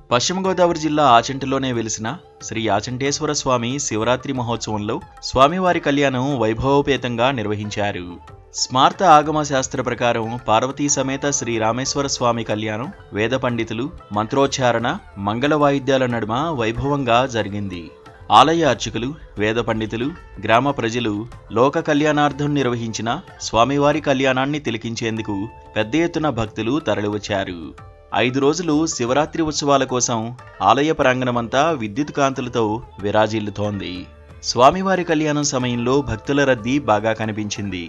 పశ్చిమ గోదావరి జిల్లా ఆచంటలోనే వెలిసిన శ్రీ ఆచంటేశ్వర స్వామి శివరాత్రి మహోత్సవంలో స్వామివారి కళ్యాణం వైభవోపేతంగా నిర్వహించారు. స్మార్త ఆగమ శాస్త్ర ప్రకారం పార్వతీ సమేత శ్రీ రామేశ్వర స్వామి కళ్యాణం వేద పండితులు, మంత్రోచ్చారణ, మంగళ వాయిద్యాల నడుమ వైభవంగా జరిగింది. ఆలయ అర్చకులు, వేద పండితులు, గ్రామ ప్రజలు లోక కళ్యాణార్థం నిర్వహించిన స్వామివారి కళ్యాణాన్ని తిలకించేందుకు పెద్ద ఎత్తున భక్తులు తరలివచ్చారు. 5 రోజులు శివరాత్రి ఉత్సవాల కోసం ఆలయ ప్రాంగణమంతా విద్యుత్ కాంతులతో విరాజిల్లుతోంది. స్వామివారి కళ్యాణం సమయంలో భక్తుల రద్దీ బాగా కనిపించింది.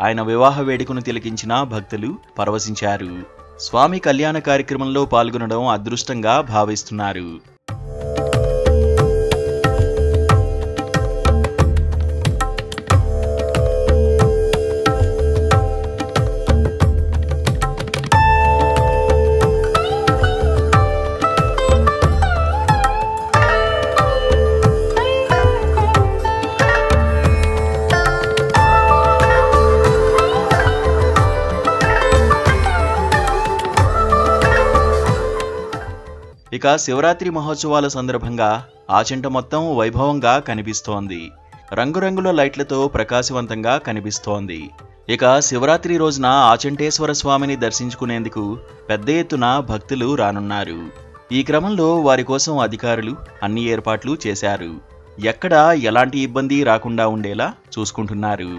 ఆయన వివాహ వేడుకను తిలకించిన భక్తులు పరవశించారు. స్వామి కళ్యాణ కార్యక్రమంలో పాల్గొనడం అదృష్టంగా భావిస్తున్నారు. ఇక శివరాత్రి మహోత్సవాల సందర్భంగా ఆచంట మొత్తం వైభవంగా కనిపిస్తోంది. రంగురంగుల లైట్లతో ప్రకాశవంతంగా కనిపిస్తోంది. ఇక శివరాత్రి రోజున ఆచంటేశ్వర స్వామిని దర్శించుకునేందుకు పెద్ద ఎత్తున భక్తులు రానున్నారు. ఈ క్రమంలో వారి కోసం అధికారులు అన్ని ఏర్పాట్లు చేశారు. ఎక్కడా ఎలాంటి ఇబ్బంది రాకుండా ఉండేలా చూసుకుంటున్నారు.